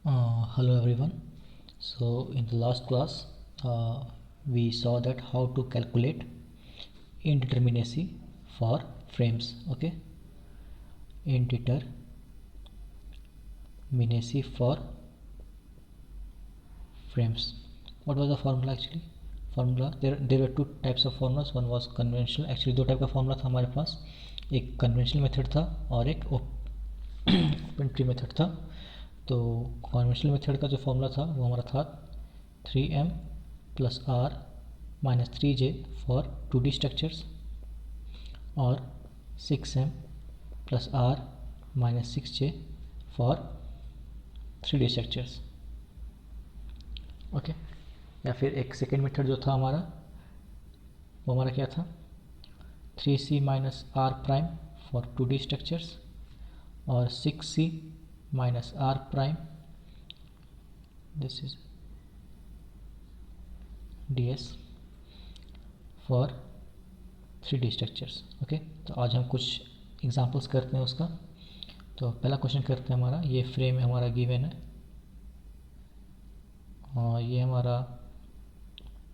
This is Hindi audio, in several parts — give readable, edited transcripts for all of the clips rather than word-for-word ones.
Hello everyone. So in the last class we saw that how to calculate indeterminacy for frames. Okay, indeterminacy for frames. What was the formula actually? Formula there were two types of formulas. One was conventional. Actually दो टाइप का फॉर्मूला था हमारे पास. एक कन्वेंशनल मेथड था और एक ओपन ट्री मेथड था. तो कन्वेंशनल मेथड का जो फॉर्मूला था वो हमारा था 3m plus r minus 3j for 2D structures और 6m plus r minus 6j for 3D structures. Okay, या फिर एक सेकेंड मेथड जो था हमारा वो हमारा क्या था 3c minus r prime for 2D structures और 6c minus r prime this is ds for 3D structures. Okay, तो आज हम कुछ एग्जांपल्स करते हैं उसका. तो पहला क्वेश्चन करते हैं हमारा. ये फ्रेम हमारा गिवन है और ये हमारा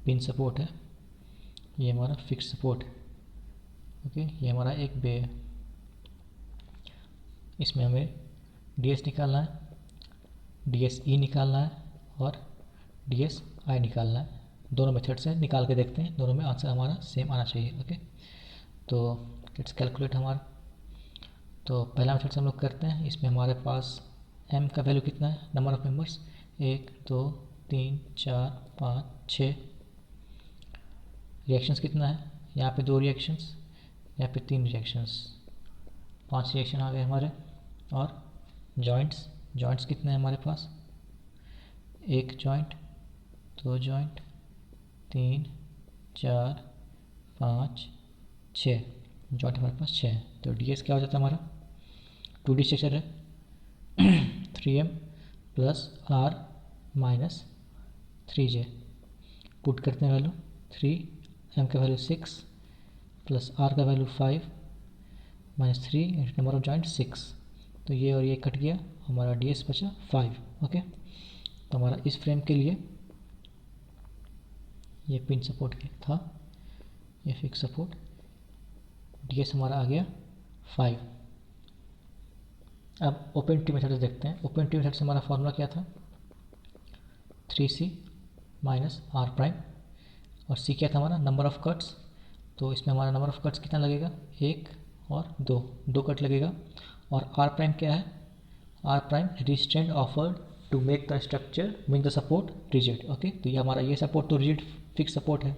पिन सपोर्ट है, ये हमारा फिक्स सपोर्ट है. ओके, ये हमारा एक बे है. इसमें हमें ds निकालना है, dse निकालना है और dsi निकालना है. दोनों मेथड से निकाल के देखते हैं, दोनों में आंसर हमारा सेम आना चाहिए. ओके, तो लेट्स कैलकुलेट हमारा. तो पहला मेथड से हम लोग करते हैं. इसमें हमारे पास m का वैल्यू कितना है, नंबर ऑफ मेंबर्स 1 2 3 4 5 6. रिएक्शंस कितना है, यहाँ पे 2 रिएक्शंस, यहाँ पे 3 रिएक्शंस, 5 रिएक्शन आ गए हमारे. और जॉइंट्स कितने हैं हमारे पास, 1 जॉइंट 2 जॉइंट 3 4 5 6 जॉइंट हमारे पास 6 है. तो ds क्या हो जाता है हमारा 2D स्ट्रक्चर है 3m plus r minus 3j. Put करते हैं वैल्यू 3m का वैल्यू 6 प्लस r का value 5 minus 3 number of joint 6. तो ये और ये कट गया, हमारा ds बचा 5. ओके, तो हमारा इस फ्रेम के लिए ये पिन सपोर्ट था, ये फिक्स सपोर्ट, ds हमारा आ गया 5. अब ओपन ट्री मेथड से देखते हैं. ओपन ट्री मेथड से हमारा फॉर्मूला क्या था 3c माइनस r प्राइम और c क्या था हमारा नंबर ऑफ कट्स. तो इसमें हमारा नंबर ऑफ कट्स कितना लगेगा, 1 और 2 कट लगेगा. और r प्राइम क्या है, r prime restraint offered to make the structure make the support rigid. Okay, तो ये हमारा ये सपोर्ट तो रिजिड फिक्स सपोर्ट है,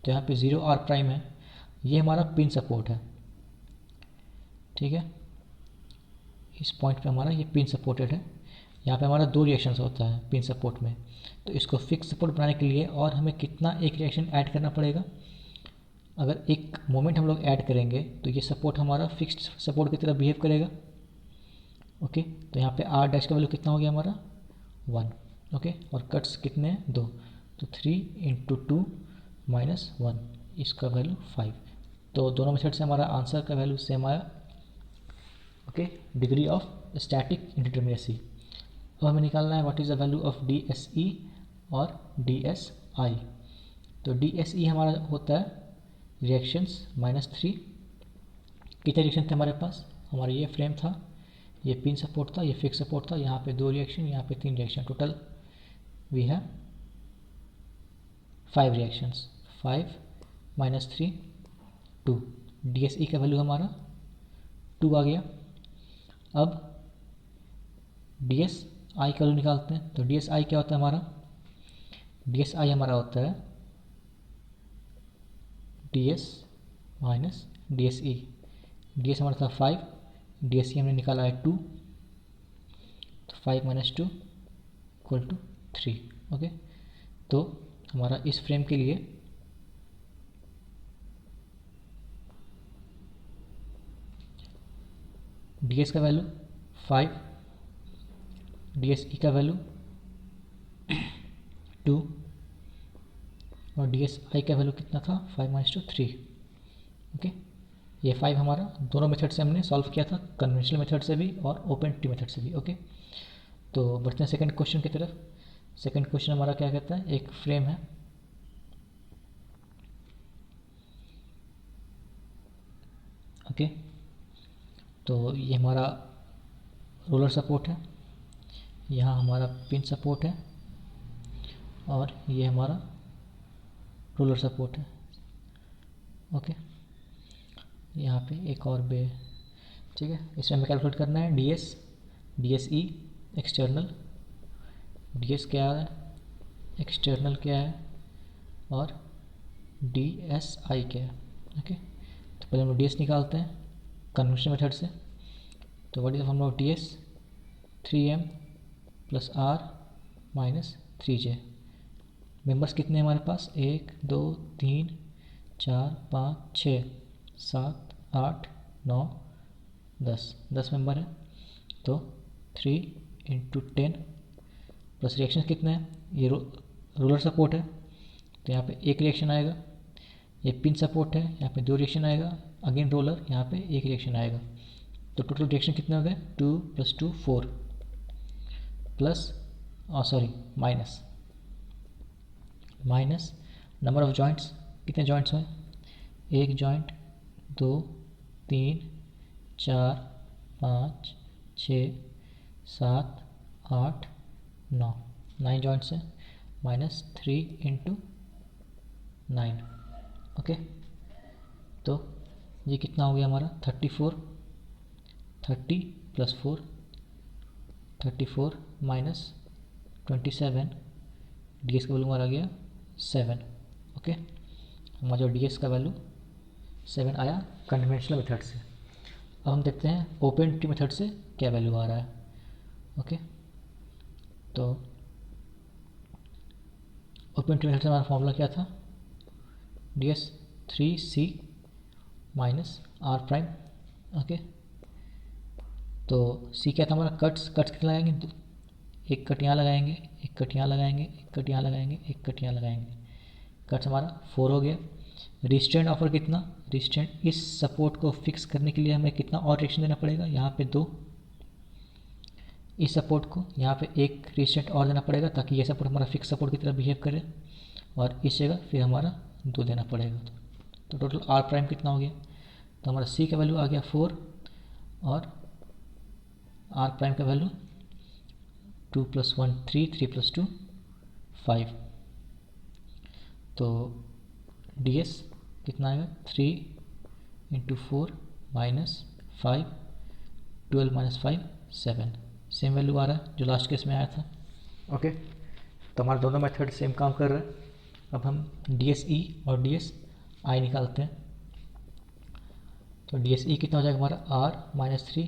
तो यहाँ पे 0 r प्राइम है. ये हमारा पिन सपोर्ट है, ठीक है, इस पॉइंट पे हमारा ये पिन सपोर्टेड है. यहाँ पे हमारा 2 रिएक्शंस होता है पिन सपोर्ट में. तो इसको फिक्स सपोर्ट बनाने के लिए और हमें कितना एक रिएक्शन ऐड करना पड़ेगा. अगर एक मोमेंट हम लोग ऐड करेंगे तो ये सपोर्ट हमारा फिक्स्ड सपोर्ट की तरह बिहेव करेगा. ओके, तो यहाँ पे r डैश का वैल्यू कितना हो गया हमारा 1. ओके, और कट्स कितने हैं 2, तो 3 इंटू 2 माइनस 1, इसका वैल्यू 5. तो दोनों मेथड से हमारा आंसर का वैल्यू सेम आया. Okay, degree of static indeterminacy. अब हमें निकालना है what is the value of dse और dsi. तो dse हमारा होता है रिएक्शंस -3. कितने रिएक्शन थे हमारे पास, हमारा ये फ्रेम था, ये पिन सपोर्ट था, ये फिक्स सपोर्ट था, यहाँ पे 2 रिएक्शन, यहाँ पे 3 reaction, total we have 5 reactions. 5 minus 3 2. dse का वैल्यू हमारा 2 आ गया. अब dsi का वैल्यू निकालते हैं. तो dsi क्या होता है हमारा, dsi हमारा होता है ds माइनस dse. ds हमारा था 5, dse हमने निकाला है 2, तो 5 माइनस 2 इक्वल टू 3. ओके, तो हमारा इस फ्रेम के लिए ds का वैल्यू 5, dse का वैल्यू 2 और dsi का वैल्यू कितना था 5 माइनस 2 3. ओके, ये 5 हमारा दोनों मेथड से हमने सॉल्व किया था, कन्वेंशनल मेथड से भी और ओपन ट्री मेथड से भी. ओके, तो बढ़ते हैं सेकंड क्वेश्चन की तरफ। सेकंड क्वेश्चन हमारा क्या कहता है, एक फ्रेम है, ओके। तो ये हमारा रोलर सपोर्ट है, यहाँ हमारा पिन सपोर्ट है, और ये हमारा रोलर सपोर्ट है, ओके। यहाँ पे एक और बे, ठीक है। इसमें हमें कैलकुलेट करना है DSE एक्सटर्नल, DS क्या है, एक्सटर्नल क्या है, और DSI क्या है, ओके। तो पहले हम लोग DS निकालते हैं कन्वेंशन मेथड से। तो what is the formula of DS, 3m plus R minus 3j। Members कितने हैं हमारे पास, 1 2 3 4 5 6 7 8 9 10 मेंबर है। तो 3 इंटू 10 प्लस रिएक्शन कितने हैं, ये रोलर सपोर्ट है तो यहाँ पे एक रिएक्शन आएगा, ये पिन सपोर्ट है यहाँ पे 2 रिएक्शन आएगा, अगेन रोलर यहाँ पे एक रिएक्शन आएगा। तो टोटल रिएक्शन कितने हो गए, 2 + 2 4 plus minus number of joints, कितने जॉइंट्स हैं, 1 जॉइंट 2 3 4 5 6 7 8 9 जॉइंट्स हैं, -3 इंटू 9, ओके। तो ये कितना हो गया हमारा 34, 30 + 4 34 माइनस 27, DS का वैल्यू हमारा आ गया 7, ओके। हमारा जो DS का वैल्यू 7 आया कन्वेंशनल मेथड से। अब हम देखते हैं ओपन टी मेथड से क्या वैल्यू आ रहा है, ओके। तो ओपन टी मेथड से हमारा फॉर्मूला क्या था, DS 3C minus R prime, okay. तो C क्या था हमारा, कट्स कितना लगाएंगे, एक कट यहाँ लगाएंगे, एक कट यहाँ लगाएंगे, एक कट यहाँ लगाएंगे, एक कट यहाँ लगाएंगे, कट्स हमारा 4 हो गया। रिस्ट्रेंट ऑफर कितना, रिस्ट्रेंट इस सपोर्ट को फिक्स करने के लिए हमें कितना और रिएक्शन देना पड़ेगा, यहाँ पे 2, इस सपोर्ट को यहाँ पे एक रिस्ट्रेंट और देना पड़ेगा ताकि ये सपोर्ट हमारा फिक्स सपोर्ट की तरह बिहेव करे, और इस जगह फिर हमारा 2 देना पड़ेगा। तो टोटल R प्राइम कितना हो गया, तो हमारा C का वैल्यू आ गया 4 और R प्राइम का वैल्यू 2 + 1 3 3 + 2 5। तो DS कितना आएगा, 3 इंटू 4 माइनस 5 12 - 5 7, सेम वैल्यू आ रहा है जो लास्ट केस में आया था, ओके। तो हमारे दोनों मेथड सेम काम कर रहे हैं। अब हम DSE और DSI निकालते हैं। तो DSE कितना हो जाएगा हमारा R - 3,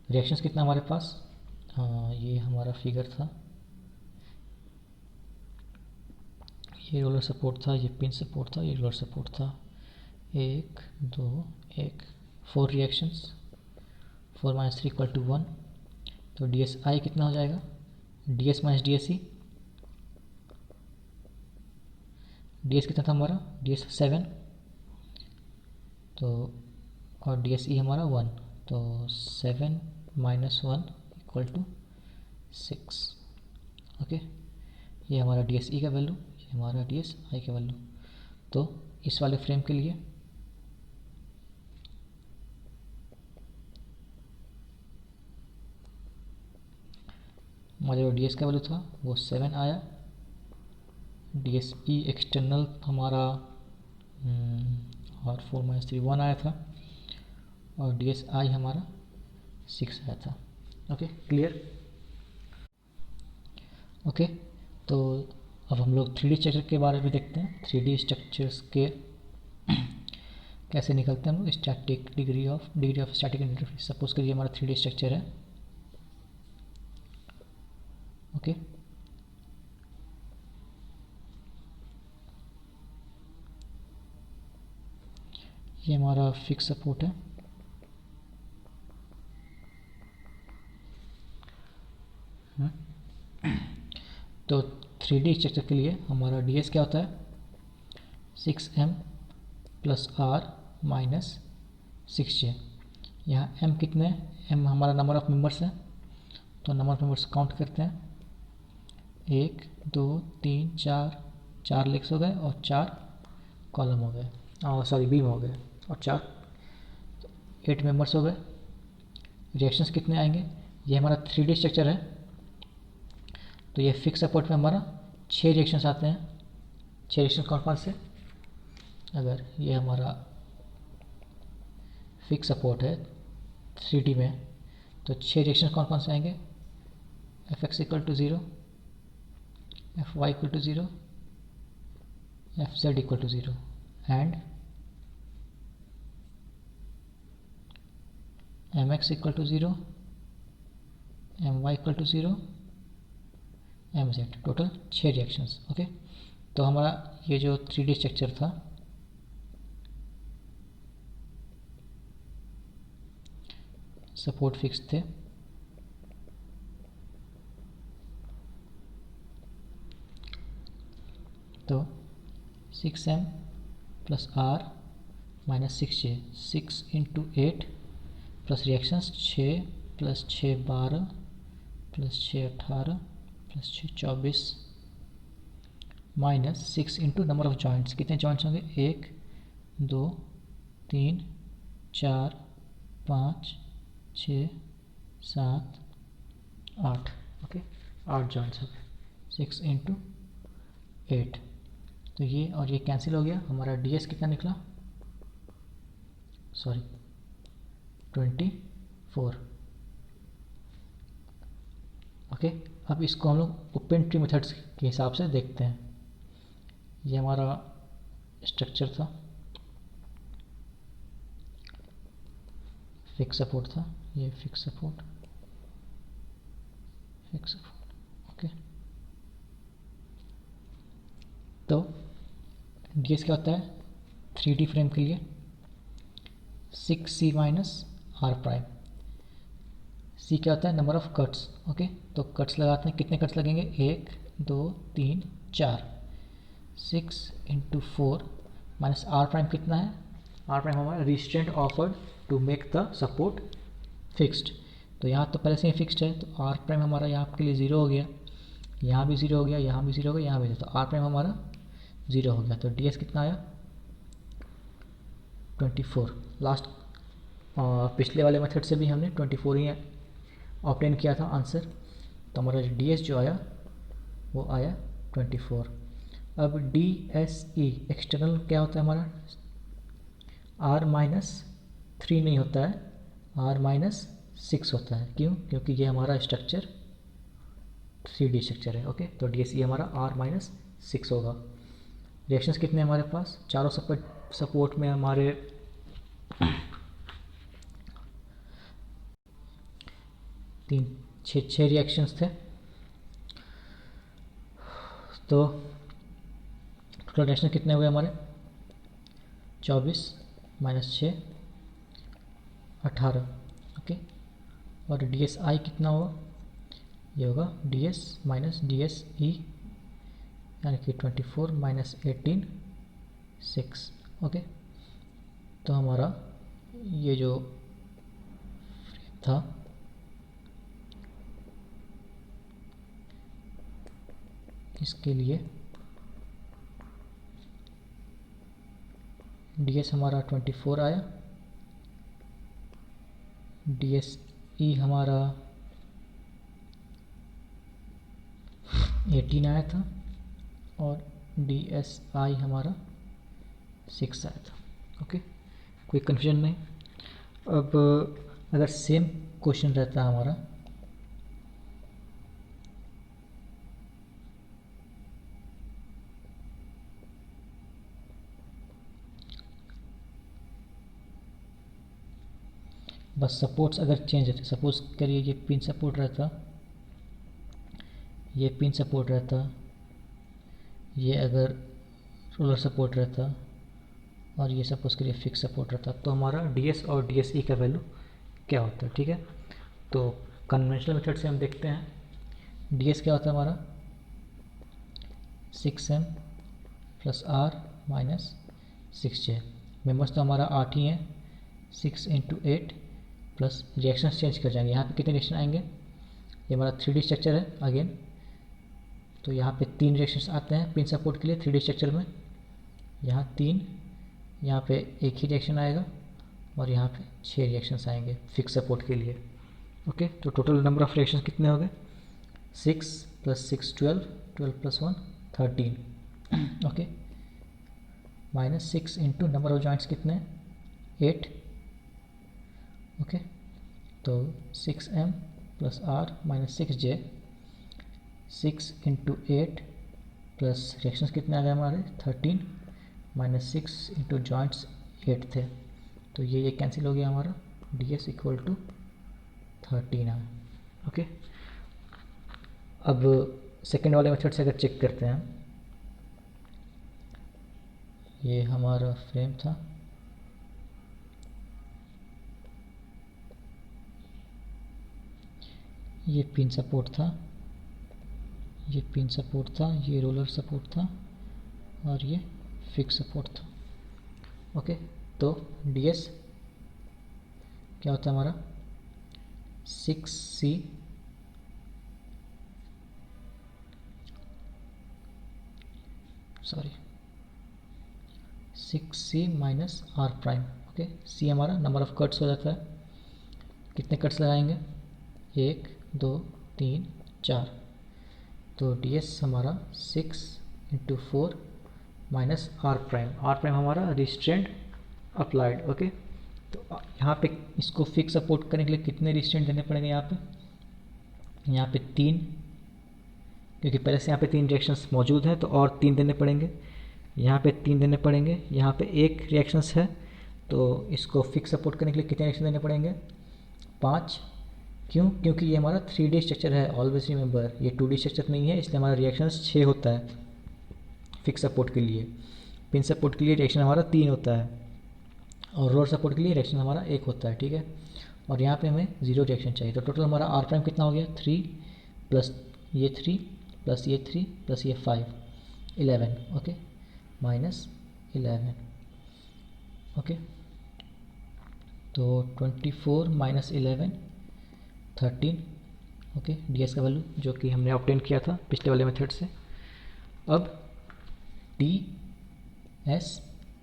रिएक्शंस कितना हमारे पास, ये हमारा फिगर था, ये रोलर सपोर्ट था, ये पिन सपोर्ट था, ये रोलर सपोर्ट था, 1 2 1 4 रिएक्शंस, 4 - 3 = 1। तो DSI कितना हो जाएगा, DS - DSE, DS कितना था हमारा, DS 7, तो और DSE हमारा 1, तो 7 - 1 = 6, ओके। ये हमारा DSE का वैल्यू, ये हमारा DSI का वैल्यू। तो इस वाले फ्रेम के लिए हमारा जो DS का वैल्यू था वो 7 आया, DSE एक्सटर्नल हमारा और 4 - 3 1 आया था, और DSI हमारा 6 आया था, ओके क्लियर, ओके। तो अब हम लोग 3D स्ट्रक्चर के बारे में देखते हैं, 3D स्ट्रक्चर्स के कैसे निकलते हैं हम लोग, static degree of static interference. Suppose करिए हमारा 3D स्ट्रक्चर है, ओके। ये हमारा फिक्स सपोर्ट है, तो 3D स्ट्रक्चर के लिए हमारा DS क्या होता है, 6m + R - 6j। यहाँ m कितने हैं, m हमारा नंबर ऑफ मेंबर्स है, तो नंबर ऑफ मेंबर्स काउंट करते हैं, 1 2 3 4 लेग्स हो गए और 4 कॉलम हो गए, सॉरी बीम हो गए, और 8 मेंबर्स हो गए। रिएक्शंस कितने आएंगे, ये हमारा 3D स्ट्रक्चर है, तो ये फिक्स सपोर्ट में हमारा 6 रिएक्शंस आते हैं। 6 रिएक्शन कौन कौन से, अगर ये हमारा फिक्स सपोर्ट है 3D में, तो 6 रिएक्शन कौन कौन से आएंगे, Fx equal to 0, Fy equal to 0, Fz equal to 0 and Mx equal to 0, My equal to 0, Mz। Total 6 reactions. Okay, तो हमारा ये जो 3D स्ट्रक्चर था, सपोर्ट फिक्स थे, तो 6m plus r minus 6j, 6 into 8 plus reactions 6 plus 6 12 plus 6 18 plus 6 24 minus 6 into number of joints, कितने जॉइंट्स होंगे, 1 2 3 4 5 6 7 8। ओके, 8 जॉइंट्स हो गए, 6 इंटू 8, तो ये और ये कैंसिल हो गया। हमारा ds कितना निकला, सॉरी 24। ओके, अब इसको हम लोग ओपन ट्री मेथड्स के हिसाब से देखते हैं। ये हमारा स्ट्रक्चर था, फिक्स सपोर्ट था, ये फिक्स सपोर्ट, ओके। तो ds क्या होता है 3D फ्रेम के लिए, 6c minus r prime. c क्या होता है, नंबर ऑफ कट्स। ओके, तो कट्स लगाते हैं, कितने कट्स लगेंगे, 1 2 3 4, 6 इंटू 4 माइनस r प्राइम कितना है, r प्राइम हमारा restraint offered to make the support fixed. तो यहाँ तो पहले से ही फिक्स्ड है, तो r प्राइम हमारा यहाँ आपके लिए 0 हो गया, यहाँ भी 0 हो गया, यहाँ भी 0 हो गया, यहाँ भी 0, तो r प्राइम हमारा 0 हो गया। तो ds कितना आया 24। लास्ट पिछले वाले मेथड से भी हमने 24 ही ऑब्टेन किया था आंसर, तो हमारा ds जो आया वो आया 24। अब DSE एक्सटर्नल क्या होता है हमारा, r माइनस 3 नहीं होता है, r माइनस 6 होता है। क्यों, क्योंकि ये हमारा स्ट्रक्चर 3D स्ट्रक्चर है। ओके, तो DSE हमारा r माइनस 6 होगा। रिएक्शंस कितने हमारे पास, चारों सपोर्ट में हमारे 6 रिएक्शंस थे, तो टोटल रिएक्शन कितने हुए हमारे, 24 माइनस 6 18। ओके, और DSI कितना होगा, ये होगा DS माइनस DSE, यानी कि 24 माइनस 18 6। ओके, तो हमारा ये जो फ्रेम था इसके लिए DS हमारा 24 आया, DSE हमारा 18 आया था, और DSI हमारा 6 आया था। ओके, कोई कन्फ्यूजन नहीं। अब अगर सेम क्वेश्चन रहता हमारा, बस सपोर्ट्स अगर चेंज रहते, सपोज करिए ये पिन सपोर्ट रहता, ये पिन सपोर्ट रहता, ये अगर रोलर सपोर्ट रहता, और ये सपोज करिए फिक्स सपोर्ट रहता, तो हमारा DS और DSE का वैल्यू क्या होता है। ठीक है, तो कन्वेंशनल मेथड से हम देखते हैं, DS क्या होता है हमारा 6m plus r minus 6j। Members तो हमारा 8 ही हैं, 6 इंटू 8 प्लस रिएक्शन चेंज कर जाएंगे, यहाँ पे कितने रिएक्शन आएंगे, ये हमारा 3D स्ट्रक्चर है अगेन। तो यहाँ पे 3 रिएक्शंस आते हैं पिन सपोर्ट के लिए 3D स्ट्रक्चर में। यहाँ 3, यहाँ पे एक ही रिएक्शन आएगा और यहाँ पे 6 रिएक्शंस आएंगे फिक्स सपोर्ट के लिए। ओके, तो टोटल नंबर ऑफ रिएक्शंस कितने हो गए? 6 + 6 12, 12 + 1 13। Okay, -6 into number of joints कितने? 8। ओके, तो 6m + r - 6j, 6 into 8 plus reactions कितने आ गए हमारे? 13 -6 इंटू जॉइंट्स 8 थे, तो ये कैंसिल हो गया हमारा। ds = 13 है। ओके, अब सेकेंड वाले मेथड से अगर चेक करते हैं, ये हमारा फ्रेम था, ये पिन सपोर्ट था, ये पिन सपोर्ट था, ये रोलर सपोर्ट था और ये फिक्स सपोर्ट था। ओके, तो ds क्या होता है हमारा? 6c minus r prime. Okay, c हमारा नंबर ऑफ कट्स हो जाता है। कितने कट्स लगाएंगे? 1 2 3 4, तो ds हमारा 6 इंटू 4 माइनस r प्राइम हमारा रिस्ट्रेंट अप्लाइड। ओके, तो यहाँ पे इसको फिक्स सपोर्ट करने के लिए कितने रिस्ट्रेंट देने पड़ेंगे? यहाँ पे 3, क्योंकि पहले से यहाँ पे 3 रिएक्शंस मौजूद हैं तो और 3 देने पड़ेंगे। यहाँ पे 3 देने पड़ेंगे, यहाँ पे 1 रिएक्शंस है तो इसको फिक्स सपोर्ट करने के लिए कितने रिएक्शन देने पड़ेंगे? 5। क्यों? क्योंकि ये हमारा 3D स्ट्रक्चर है, ऑलवेज रिमेंबर, ये 2D स्ट्रक्चर नहीं है, इसलिए हमारा रिएक्शंस 6 होता है फिक्स सपोर्ट के लिए। पिन सपोर्ट के लिए रिएक्शन हमारा 3 होता है और रोलर सपोर्ट के लिए रिएक्शन हमारा 1 होता है। ठीक है, और यहाँ पे हमें 0 रिएक्शन चाहिए, तो टोटल हमारा r प्राइम कितना हो गया? 3 प्लस ये 3 प्लस ये 3 प्लस ये 5, 11। ओके, -11। ओके, तो 24 - 11 13। ओके, ds का वैल्यू जो कि हमने ऑब्टेन किया था पिछले वाले मेथड से। अब ds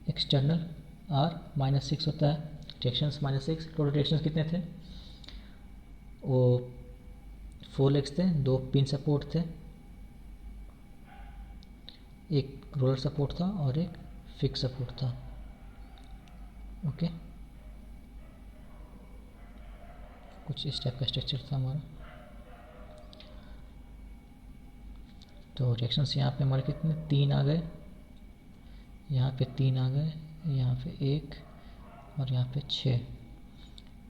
एक्सटर्नल r -6 होता है, रिएक्शंस -6। टोटल रिएक्शंस कितने थे? वो 4 लेग्स थे, 2 पिन सपोर्ट थे, एक रोलर सपोर्ट था और एक फिक्स सपोर्ट था। ओके, कुछ इस टाइप का स्ट्रक्चर था हमारा। तो रिएक्शंस यहाँ पे हमारे कितने? 3 आ गए, यहाँ पे 3 आ गए, यहाँ पे 1 और यहाँ पे 6।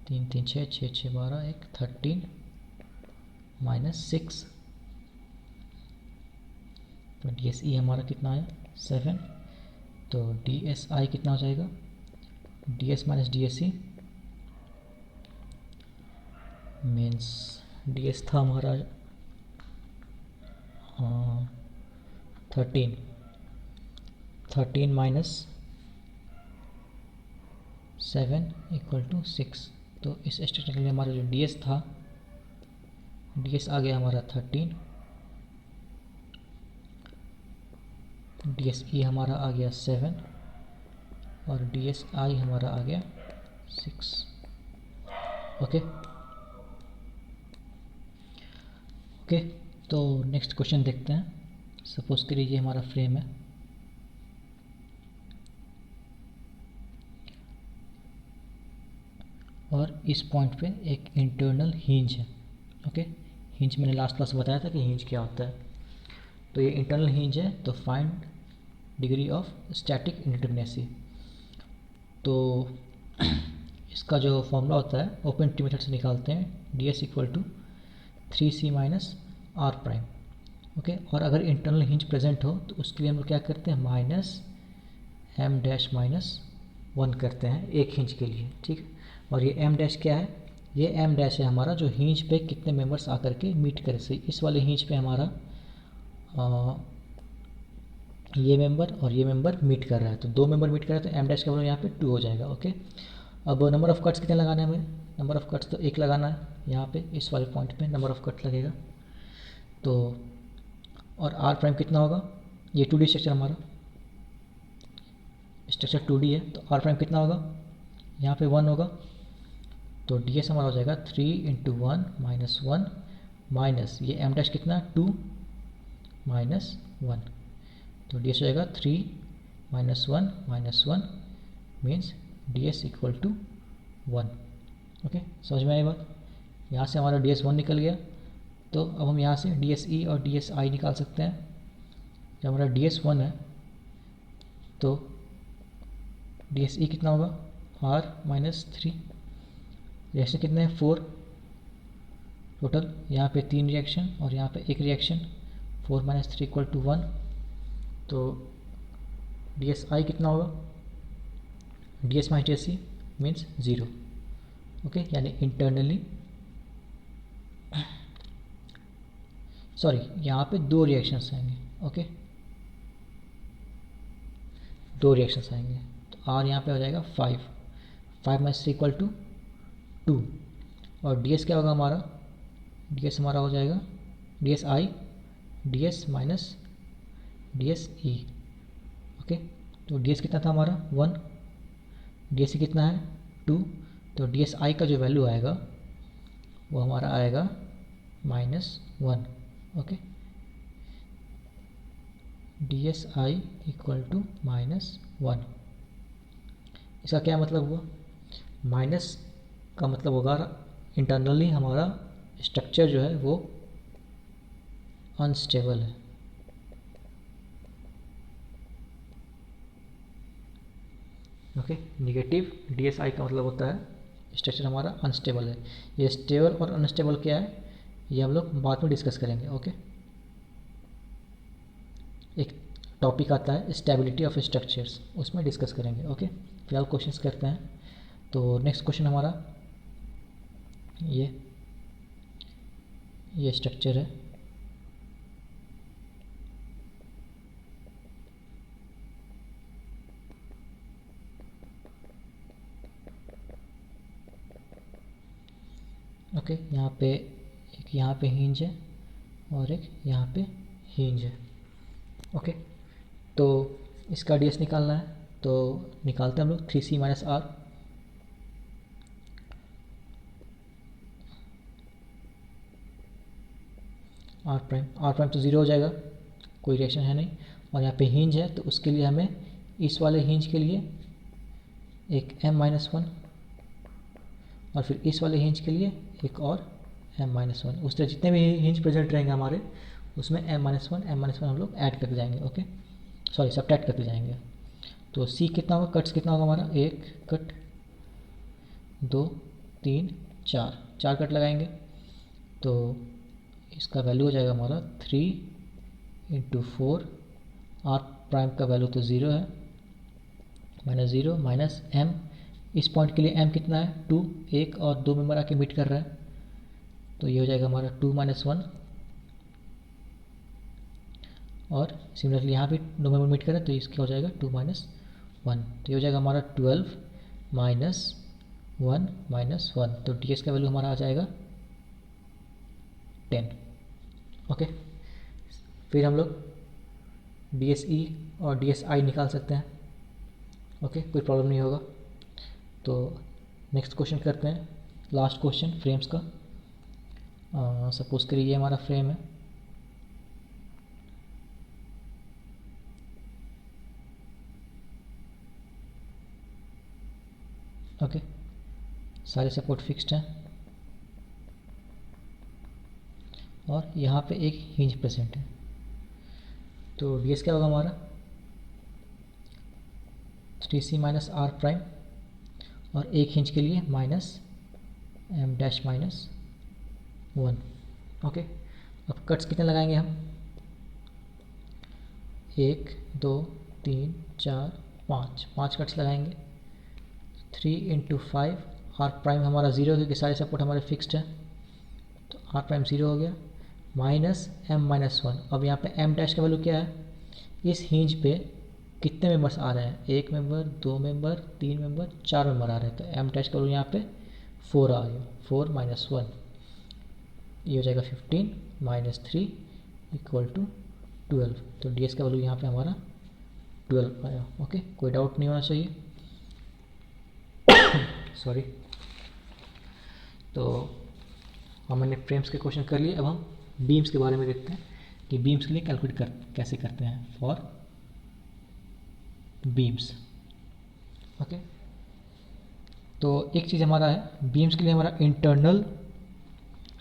3 3 6 6 6 12, 1 13 -6। तो DSE हमारा कितना आया? 7। तो DSI कितना हो जाएगा? DS - DSE मीन्स DS था हमारा 13 -7 = 6। तो इस स्ट्रक्चर के लिए हमारा जो DS था, DS आ गया हमारा 13, DSE हमारा आ गया 7 और DSI हमारा आ गया 6। ओके ओके, तो नेक्स्ट क्वेश्चन देखते हैं। सपोज करिए ये हमारा फ्रेम है और इस पॉइंट पे एक इंटरनल हिंज है। ओके, हिंज मैंने लास्ट क्लास में बताया था कि हिंज क्या होता है। तो ये इंटरनल हिंज है, तो find degree of static indeterminacy. तो इसका जो फॉर्मूला होता है ओपन टी मेथड से निकालते हैं, ds = 3c - r prime. Okay, और अगर इंटरनल हिंज प्रेजेंट हो तो उसके लिए हम लोग क्या करते हैं? -m' - 1 करते हैं एक हिंज के लिए। ठीक है, और ये m' क्या है? ये m' है हमारा जो हिंज पे कितने मेंबर्स आकर के मीट करे। सही, इस वाले हिंज पे हमारा ये मेंबर और ये मेंबर मीट कर रहा है, तो 2 मेंबर मीट कर रहा है, तो m' का वैल्यू यहाँ पे 2 हो जाएगा। ओके, अब नंबर ऑफ कट्स कितने लगाने हैं हमें? नंबर ऑफ़ कट्स तो एक लगाना है यहाँ पे, इस वाले पॉइंट पे नंबर ऑफ़ कट लगेगा। तो और आर प्राइम कितना होगा, ये 2D स्ट्रक्चर हमारा स्ट्रक्चर 2D है, तो आर प्राइम कितना होगा, यहाँ पे 1 होगा। तो डी एस हमारा हो जाएगा 3 × 1 - 1 माइनस ये एम डैश कितना 2 -1, तो डी एस हो जाएगा 3 - 1 - 1 means D S equal to 1। Okay, समझ में आई बात। यहाँ से हमारा डी एस 1 निकल गया, तो अब हम यहाँ से डी एस ई और डी एस आई निकाल सकते हैं। जब हमारा डी एस 1 है तो डी एस ई कितना होगा, r - 3, रिएक्शन कितने हैं 4 टोटल, यहाँ पे 3 रिएक्शन और यहाँ पे एक रिएक्शन, 4 - 3 = 1। तो डी एस आई कितना होगा, D S - D S E means 0। Okay, यानी इंटरनली सॉरी यहाँ पे 2 रिएक्शंस आएंगे। ओके, 2 रिएक्शंस आएंगे, तो आर यहाँ पे हो जाएगा 5 - 3 = 2। और डी एस क्या होगा हमारा, डी एस हमारा हो जाएगा D S I D S minus D S E. Okay, तो डी एस कितना था हमारा 1, डी एस ई कितना है 2, तो डी एस आई का जो वैल्यू आएगा वो हमारा आएगा -1। Okay, D S I equal to -1। इसका क्या मतलब हुआ, माइनस का मतलब होगा इंटरनली हमारा स्ट्रक्चर जो है वो अनस्टेबल है। ओके, निगेटिव डी एस आई का मतलब होता है स्ट्रक्चर हमारा अनस्टेबल है। ये स्टेबल और अनस्टेबल क्या है ये हम लोग बाद में डिस्कस करेंगे। ओके, एक टॉपिक आता है स्टेबिलिटी ऑफ स्ट्रक्चर्स, उसमें डिस्कस करेंगे। ओके, फिलहाल क्वेश्चंस करते हैं। तो नेक्स्ट क्वेश्चन हमारा ये स्ट्रक्चर है, ओके, यहाँ पे एक यहाँ पे हिंज है और एक यहाँ पे हिंज है। ओके, तो इसका डीएस निकालना है, तो निकालते हैं हम लोग 3c - r। आर प्राइम तो 0 हो जाएगा, कोई रिएक्शन है नहीं। और यहाँ पे हिंज है तो उसके लिए हमें इस वाले हिंज के लिए एक m-1 और फिर इस वाले हिंज के लिए एक और m-1। उस तरह जितने भी हिंज प्रेजेंट रहेंगे हमारे उसमें m-1 हम लोग ऐड करते जाएंगे। ओके, सॉरी सब्ट्रैक्ट करते जाएंगे। तो c कितना होगा, कट्स कितना होगा हमारा, 1 कट 2 3 4 कट लगाएंगे, तो इसका वैल्यू हो जाएगा हमारा 3 × 4। आर प्राइम का वैल्यू तो 0 है, -0 माइनस m, इस पॉइंट के लिए m कितना है 2, 1 और 2 मेंबर आके मीट कर रहा है, तो ये हो जाएगा हमारा 2 - 1। और सिमिलरली यहाँ भी 2 मेंबर मीट कर रहा है तो इसका हो जाएगा 2 - 1, तो ये हो जाएगा हमारा 12 - 1 - 1, तो डी एस का वैल्यू हमारा आ जाएगा 10। ओके, फिर हम लोग डी एस ई और डी एस आई निकाल सकते हैं। ओके, कोई प्रॉब्लम नहीं होगा। तो नेक्स्ट क्वेश्चन करते हैं, लास्ट क्वेश्चन फ्रेम्स का। सपोज करिए ये हमारा फ्रेम है, ओके, सारे सपोर्ट फिक्स्ड हैं और यहाँ पे एक हिंज प्रेजेंट है, तो डी एस क्या होगा हमारा 3c - r प्राइम और एक हिंज के लिए -m-1। ओके, अब कट्स कितने लगाएंगे हम, 1 2 3 4 5 कट्स लगाएंगे। 3 × 5, आर प्राइम हमारा 0 क्योंकि सारे सपोर्ट हमारे फिक्स्ड हैं, तो आर प्राइम 0 हो गया, -m-1। अब यहाँ पे m डैश का वैल्यू क्या है, इस हिंज पे कितने मेंबर्स आ रहे हैं, 1 मेंबर 2 मेंबर 3 मेंबर 4 मेंबर आ रहे हैं, तो m डैश का वैल्यू यहाँ पे 4 आ गया, 4 माइनस 1 ये हो जाएगा 15 माइनस 3 इक्वल टू 12। तो डी एस का वैल्यू यहाँ पे हमारा 12 आया। ओके, कोई डाउट नहीं होना चाहिए। सॉरी। तो हमने फ्रेम्स के क्वेश्चन कर लिए। अब हम बीम्स के बारे में देखते हैं कि बीम्स के लिए कैलकुलेट कैसे करते हैं फॉर बीम्स। ओके, तो एक चीज़ हमारा है, बीम्स के लिए हमारा इंटरनल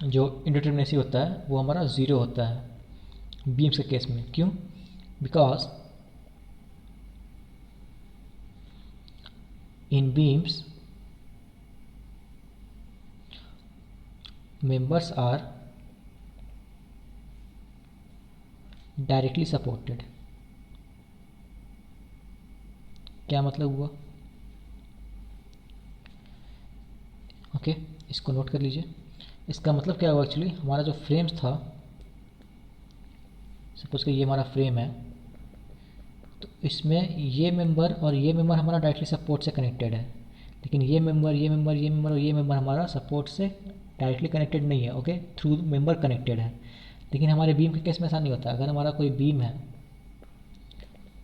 जो इंडिटरमिनेसी होता है वो हमारा 0 होता है बीम्स के केस में। क्यों? Because in beams members are directly supported। क्या मतलब हुआ? ओके, इसको नोट कर लीजिए। इसका मतलब क्या हुआ? एक्चुअली हमारा जो फ्रेम्स था, सपोज कि ये हमारा फ्रेम है, तो इसमें ये मेंबर और ये मेंबर हमारा डायरेक्टली सपोर्ट से कनेक्टेड है, लेकिन ये मेंबर ये मेंबर ये मेंबर और ये मेंबर हमारा सपोर्ट से डायरेक्टली कनेक्टेड नहीं है। ओके, थ्रू मेंबर कनेक्टेड है। लेकिन हमारे बीम के केस में ऐसा नहीं होता। अगर हमारा कोई बीम है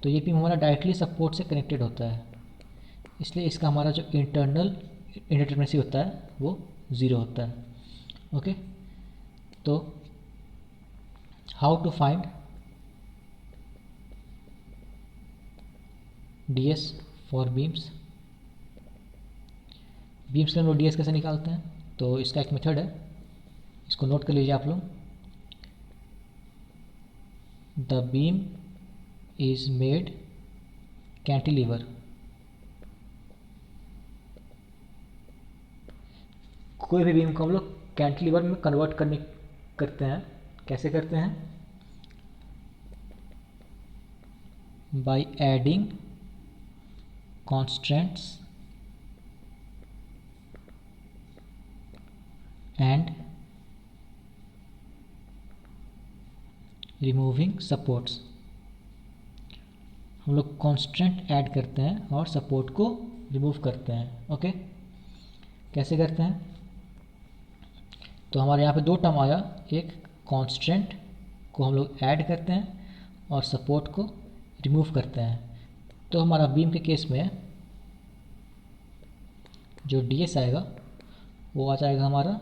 तो ये बीम हमारा डायरेक्टली सपोर्ट से कनेक्टेड होता है, इसलिए इसका हमारा जो इंटरनल इंडिटरमिनेसी होता है वो 0 होता है। ओके, तो how to find ds for beams. Beams के हम लोग ds कैसे निकालते हैं? तो इसका एक मेथड है, इसको नोट कर लीजिए आप लोग। The beam is made cantilever. कोई भी बीम को हम लोग कैंटिलीवर में कन्वर्ट करते हैं। कैसे करते हैं? By adding constants and removing supports. हम लोग कांस्टेंट ऐड करते हैं और सपोर्ट को रिमूव करते हैं। ओके, कैसे करते हैं? तो हमारे यहाँ पे दो टर्म आया, एक कांस्टेंट को हम लोग ऐड करते हैं और सपोर्ट को रिमूव करते हैं। तो हमारा बीम के केस में जो ds आएगा वो आ जाएगा हमारा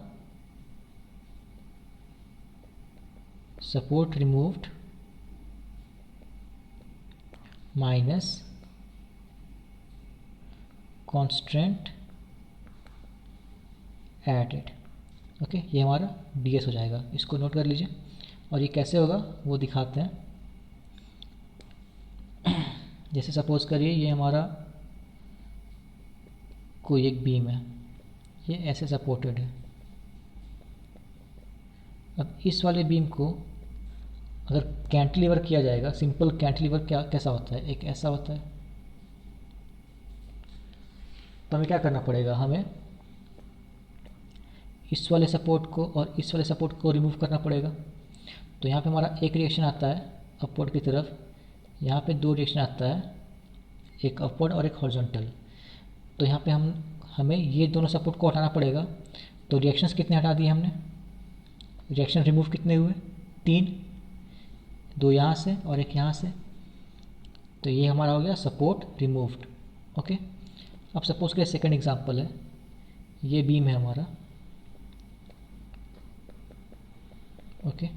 support removed minus constant added. Okay, ये हमारा ds हो जाएगा। इसको नोट कर लीजिए। और ये कैसे होगा वो दिखाते हैं। जैसे सपोज करिए ये हमारा कोई एक बीम है, ये ऐसे सपोर्टेड है। अब इस वाले बीम को अगर कैंटिलीवर किया जाएगा, सिंपल कैंटिलीवर क्या कैसा होता है? एक ऐसा होता है। तो हमें क्या करना पड़ेगा? हमें इस वाले सपोर्ट को और इस वाले सपोर्ट को रिमूव करना पड़ेगा। तो यहाँ पे हमारा एक रिएक्शन आता है अपवर्ड की तरफ, यहाँ पे दो रिएक्शन आता है, एक अपवर्ड और एक हॉरिजॉन्टल। तो यहाँ पे हमें ये दोनों सपोर्ट को हटाना पड़ेगा। तो रिएक्शंस कितने हटा दिए हमने? रिएक्शन रिमूव कितने हुए? 3, 2 यहाँ से और एक यहाँ से। तो ये हमारा हो गया सपोर्ट रिमूव्ड। ओके, अब सपोज के सेकंड एग्जांपल है, ये बीम है हमारा। ओके,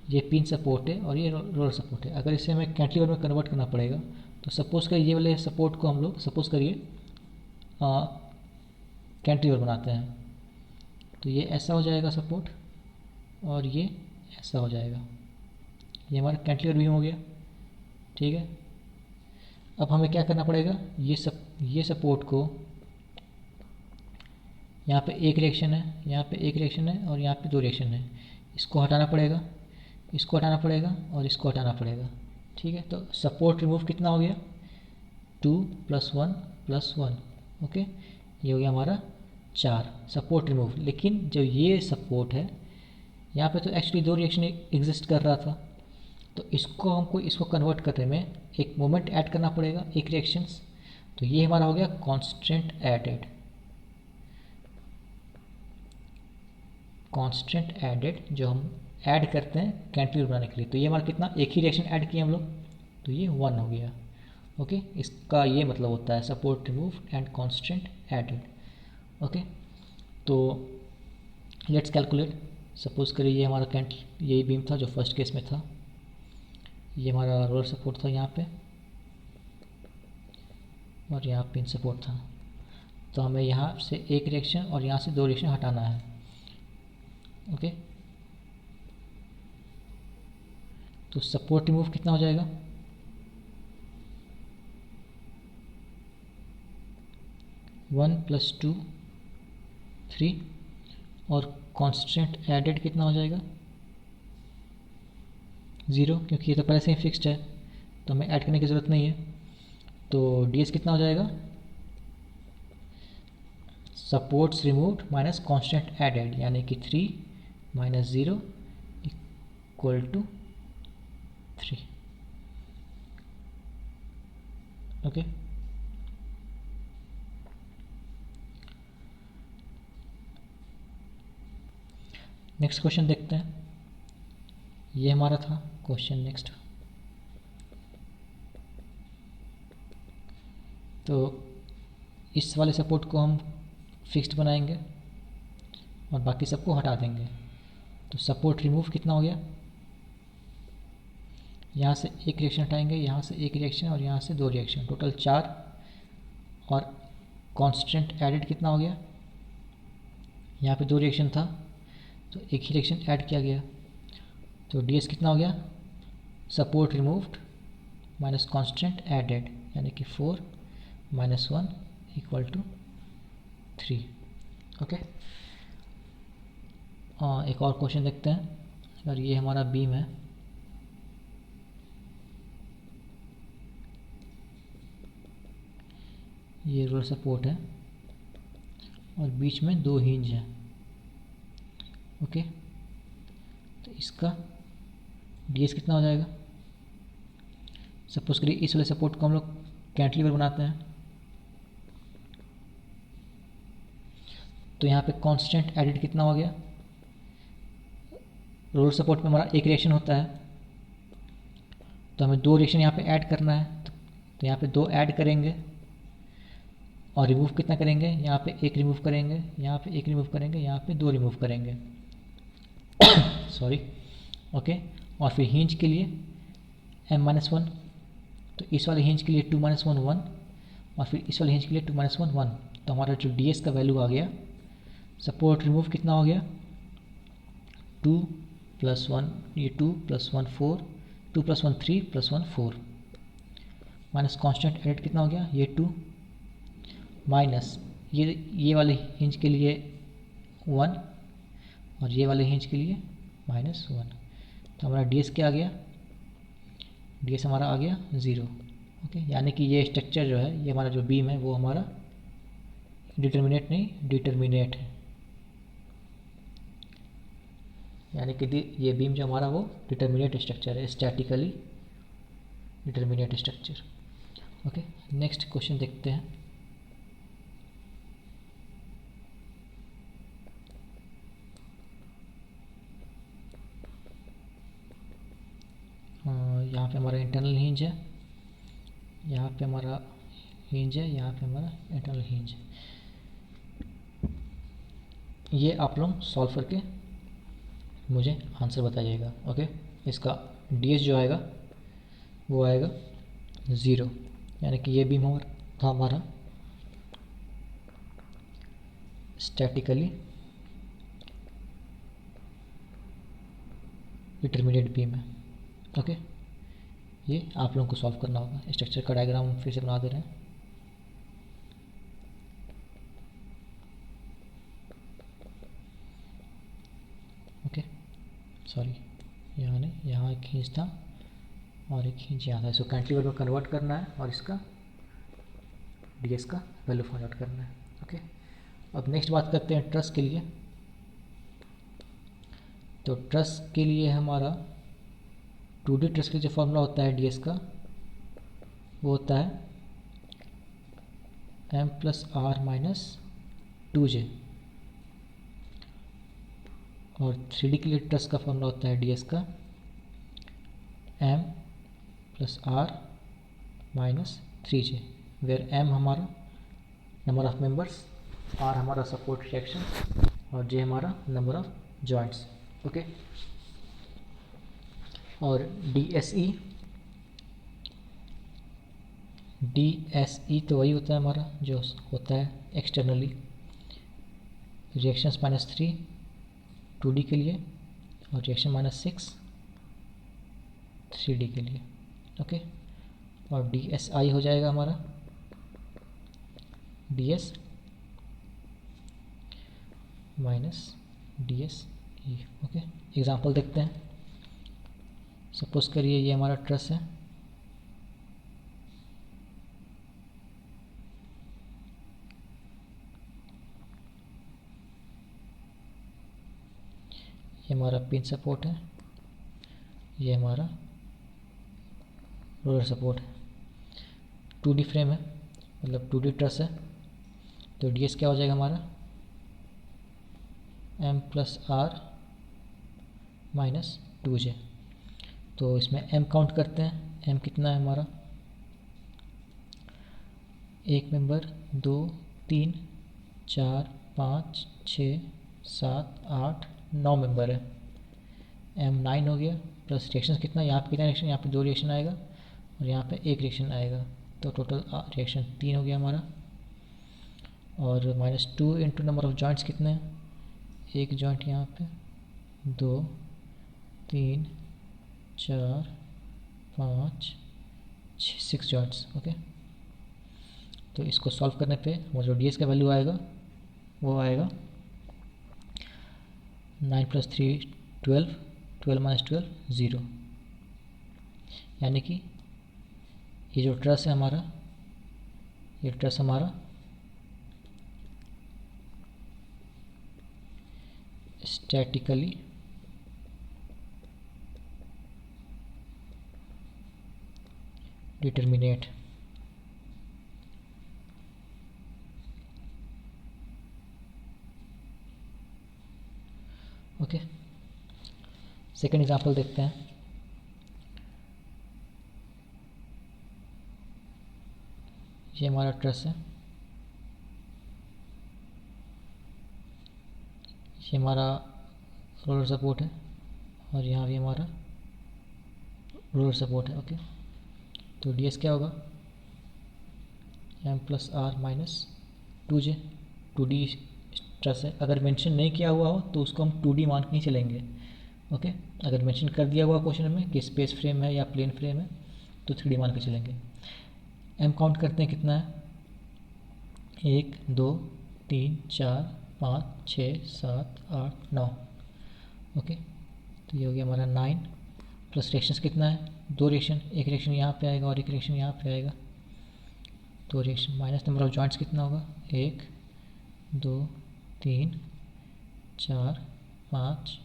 ये पिन सपोर्ट है और ये रोलर सपोर्ट है। अगर इसे हमें कैंटिलीवर में कन्वर्ट करना पड़ेगा तो सपोज करिए ये वाले सपोर्ट को हम लोग सपोज करिए कैंटिलीवर बनाते हैं। तो ये ऐसा हो जाएगा सपोर्ट और ये ऐसा हो जाएगा। ये हमारा कैंटिलीवर बीम हो गया। ठीक है, अब हमें क्या करना पड़ेगा? ये सपोर्ट को, यहाँ पे एक रिएक्शन है, यहाँ पे एक रिएक्शन है और यहाँ पे दो रिएक्शन है, इसको हटाना पड़ेगा, इसको हटाना पड़ेगा और इसको हटाना पड़ेगा। ठीक है, तो सपोर्ट रिमूव कितना हो गया? 2 + 1 + 1। ओके, ये हो गया हमारा 4 सपोर्ट रिमूव। लेकिन जो ये सपोर्ट है, यहाँ पे तो एक्चुअली दो रिएक्शन एग्जिस्ट कर रहा था, तो इसको कन्वर्ट करने में एक मोमेंट ऐड करना पड़ेगा, एक रिएक्शंस। तो ये हमारा हो गया कांस्टेंट एडेड। कांस्टेंट एडेड, जो हम ऐड करते हैं कैंटिलीवर बनाने के लिए, तो ये हमारा कितना, एक ही रिएक्शन ऐड किए हम लोग, तो ये 1 हो गया। ओके, इसका ये मतलब होता है support remove and constant added. Okay, तो लेट्स कैलकुलेट। सपोज करिए ये हमारा यही बीम था जो फर्स्ट केस में था, ये हमारा रोलर सपोर्ट था यहाँ पे, और यहाँ पिन सपोर्ट था। तो हमें यहाँ से एक रिएक्शन और यहाँ से 2 रिएक्शन हटाना है। ओके, तो सपोर्ट रिमूव कितना हो जाएगा, वन प्लस टू 3, और कांस्टेंट एडेड कितना हो जाएगा 0, क्योंकि ये तो पहले से ही फिक्स्ड है तो हमें ऐड करने की ज़रूरत नहीं है। तो ds कितना हो जाएगा, supports removed minus constant added, यानी कि 3 minus 0 equal to 3। Okay, next question देखते हैं। ये हमारा था क्वेश्चन नेक्स्ट। तो इस वाले सपोर्ट को हम फिक्स्ड बनाएंगे और बाकी सबको हटा देंगे। तो सपोर्ट रिमूव कितना हो गया, यहाँ से एक रिएक्शन हटाएंगे, यहाँ से एक रिएक्शन और यहाँ से 2 रिएक्शन, टोटल 4। और कांस्टेंट एडेड कितना हो गया, यहाँ पे 2 रिएक्शन था तो एक ही रिएक्शन ऐड किया गया। तो ds कितना हो गया, support removed minus constant added, यानी कि 4 माइनस 1 इक्वल टू 3। ओके, एक और क्वेश्चन देखते हैं। अगर ये हमारा बीम है, ये रोलर सपोर्ट है और बीच में 2 हिंज हैं। ओके, तो इसका ds कितना हो जाएगा, सपोज करिए इस वाले सपोर्ट को हम लोग कैंटिलीवर बनाते हैं, तो यहाँ पे कांस्टेंट एडेड कितना हो गया, रोलर सपोर्ट में हमारा एक रिएक्शन होता है तो हमें 2 रिएक्शन यहाँ पे ऐड करना है, तो यहाँ पे 2 ऐड करेंगे और रिमूव कितना करेंगे, यहाँ पे 1 रिमूव करेंगे, यहाँ पे 1 रिमूव करेंगे, यहाँ पे 2 रिमूव करेंगे। सॉरी। ओके, और फिर हिंज के लिए m-1, तो इस वाले हिंज के लिए 2 - 1 1, और फिर इस वाले हिंज के लिए 2 - 1 1। तो हमारा जो ds का वैल्यू आ गया, सपोर्ट रिमूव कितना हो गया, 2 + 1, ये 2 + 1 4, 2 + 1 3 + 1 4, माइनस कांस्टेंट एडेड कितना हो गया, ये 2 माइनस ये वाले हिंज के लिए 1 और ये वाले हिंज के लिए -1। तो हमारा ds क्या आ गया, ds हमारा आ गया 0। ओके, यानी कि ये स्ट्रक्चर जो है, ये हमारा जो बीम है वो हमारा डिटर्मिनेट नहीं, डिटर्मिनेट है। यानी कि ये बीम जो हमारा वो डिटर्मिनेट स्ट्रक्चर है, statically determinate structure. Okay, next question देखते हैं। यहाँ पे हमारा इंटरनल हिंज है, यहाँ पे हमारा हिंज है, यहाँ पे हमारा इंटरनल हिंज है। ये आप लोग सॉल्व करके मुझे आंसर बताइएगा। ओके, इसका ds जो आएगा वो आएगा 0, यानी कि ये बीम था हमारा स्टैटिकली डिटर्मिनेट बीम है। ओके, ये आप लोगों को सॉल्व करना होगा। स्ट्रक्चर का डायग्राम फिर से बना दे रहे हैं। ओके, सॉरी, यहाँ नहीं, यहाँ एक हिंज था और एक हिंज यहाँ था। इसको कैंटिलीवर में कन्वर्ट करना है और इसका ds का वैल्यू फाइंड आउट करना है। ओके, अब नेक्स्ट बात करते हैं ट्रस के लिए। तो ट्रस के लिए हमारा 2D ट्रस के जो फॉर्मूला होता है ds का, वो होता है m + r - 2j। और 3D के लिए ट्रस का फॉर्मूला होता है ds का m plus r minus 3j, where m हमारा नंबर ऑफ मेंबर्स, r हमारा सपोर्ट रिएक्शन और j हमारा नंबर ऑफ जॉइंट्स। ओके, और DSE तो वही होता है हमारा जो होता है एक्सटर्नली, रिएक्शंस -3 2D के लिए और रिएक्शन -6 3D के लिए। ओके, और DSI हो जाएगा हमारा DS minus DSE। Okay, example देखते हैं। सपोज करिए ये हमारा ट्रस है, ये हमारा पिन सपोर्ट है, ये हमारा रोलर सपोर्ट है। 2D फ्रेम है, मतलब 2D ट्रस है, तो DS क्या हो जाएगा हमारा m plus r minus 2j। तो इसमें m काउंट करते हैं, m कितना है हमारा, एक मेंबर 2 3 4 5 6 7 8 9 मेंबर है, m 9 हो गया। प्लस रिएक्शन कितना, यहाँ पे कितना रिएक्शन, यहाँ पे 2 रिएक्शन आएगा और यहाँ पे 1 रिएक्शन आएगा, तो टोटल रिएक्शन 3 हो गया हमारा। और -2 इंटू नंबर ऑफ जॉइंट्स कितने हैं, एक जॉइंट यहाँ पे, 2 3 4 5 6 जॉइंट्स। ओके, तो इसको सॉल्व करने पे वो जो ds का वैल्यू आएगा वो आएगा 9 + 3 12, 12 - 12 0, यानी कि ये जो ट्रस है हमारा, ये ट्रस हमारा statically determinate. Okay, second example देखते हैं। ये हमारा ट्रस है, ये हमारा रोलर सपोर्ट है और यहाँ भी हमारा रोलर सपोर्ट है। ओके, तो ds क्या होगा m plus r minus 2j। 2D truss है, अगर मेंशन नहीं किया हुआ हो तो उसको हम 2D मान के नहीं चलेंगे। ओके, अगर मेंशन कर दिया हुआ क्वेश्चन में कि स्पेस फ्रेम है या प्लेन फ्रेम है तो 3D मान के चलेंगे। m काउंट करते हैं कितना है, 1 2 3 4 5 6 7 8 9। ओके, तो ये हो गया हमारा 9 प्लस रिएक्शंस कितना है, 2 रिएक्शन, एक रिएक्शन यहाँ पे आएगा और एक रिएक्शन यहाँ पे आएगा, तो reaction minus number of joints कितना होगा, 1 2 3 4 5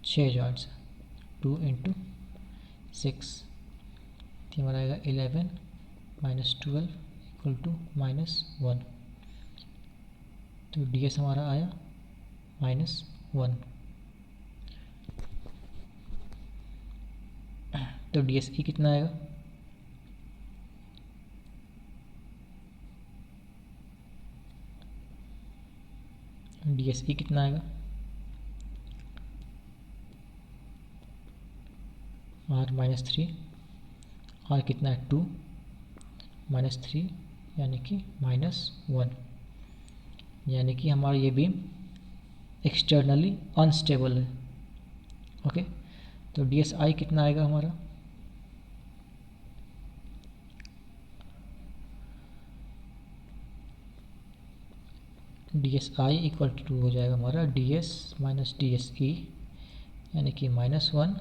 6 जॉइंट्स, 2 × 6, तो हमारा आएगा 11 - 12 = -1, तो ds हमारा आया -1। तो DSE कितना आएगा, DSE कितना आएगा, r -3, r कितना है 2 -3 यानी कि -1, यानी कि हमारा ये बीम एक्सटर्नली अनस्टेबल है। ओके, तो DSI कितना आएगा हमारा, DSI इक्वल टू 2 हो जाएगा हमारा ds माइनस DSE, यानी कि -1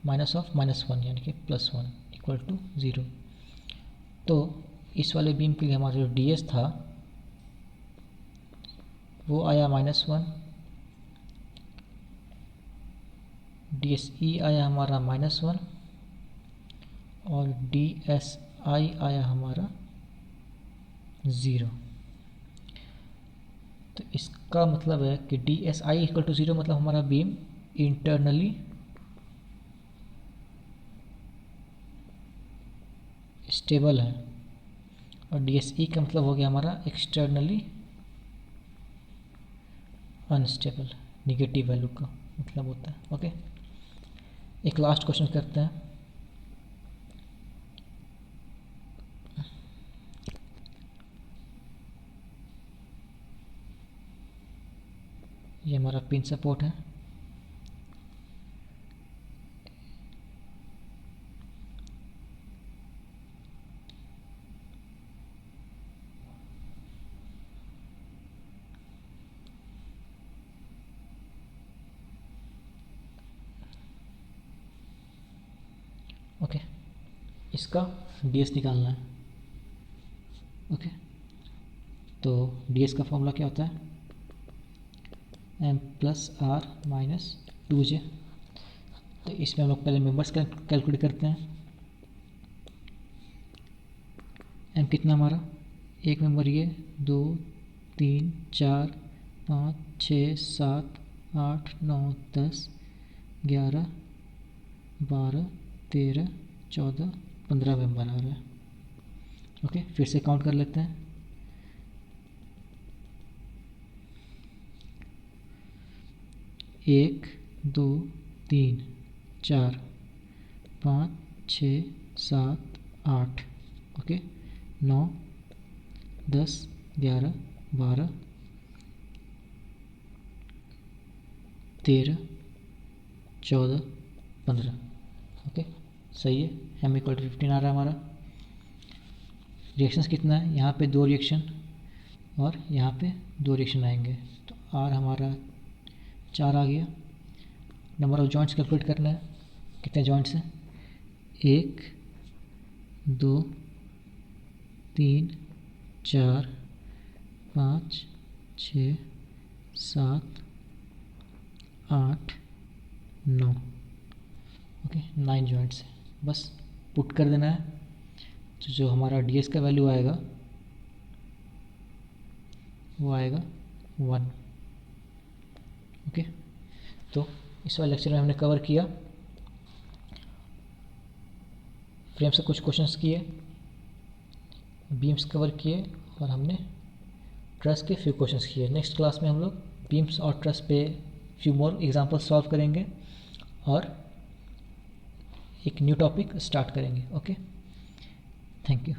माइनस ऑफ -1 यानी कि +1 इक्वल टू 0। तो इस वाले बीम के लिए हमारा जो ds था वो आया -1, DSE आया हमारा -1 और DSI आया हमारा 0। तो इसका मतलब है कि D S I equal to 0 मतलब हमारा बीम इंटरनली स्टेबल है, और डी एस ई का मतलब हो गया हमारा एक्सटर्नली अनस्टेबल, निगेटिव वैल्यू का मतलब होता है। ओके, एक लास्ट क्वेश्चन करते हैं। ये हमारा पिन सपोर्ट है, ओके, इसका डीएस निकालना है। ओके, तो डीएस का फॉर्मूला क्या होता है, M plus r minus 2J। तो इसमें हम लोग पहले मेंबर्स कैलकुलेट करते हैं। एम कितना हमारा, एक मेंबर ये 2 3 4 5 6 7 8 9 10 11 12 13 14 15 मेंबर आ रहा है। ओके, फिर से काउंट कर लेते हैं। एक 2 3 4 5 6 7 8, ओके, 9 10 11 12 13 14 15। ओके, सही है, एम इक्वल टू 15 आ रहा है हमारा। रिएक्शंस कितना है, यहाँ पे 2 रिएक्शन और यहाँ पे 2 रिएक्शन आएंगे, तो आर हमारा 4 आ गया। नंबर ऑफ जॉइंट्स कैलकुलेट करना है, कितने जॉइंट्स हैं, 1 2 3 4 5 6 7 8 9, ओके, 9 जॉइंट्स है। बस पुट कर देना है, तो जो हमारा डीएस का वैल्यू आएगा वो आएगा 1। ओके, तो इस वाले लेक्चर में हमने कवर किया, फ्रेम से कुछ क्वेश्चंस किए, बीम्स कवर किए, और हमने ट्रस के फ्यू क्वेश्चंस किए। नेक्स्ट क्लास में हम लोग बीम्स और ट्रस पे फ्यू मोर एग्जांपल सॉल्व करेंगे और एक न्यू टॉपिक स्टार्ट करेंगे। Okay, thank you.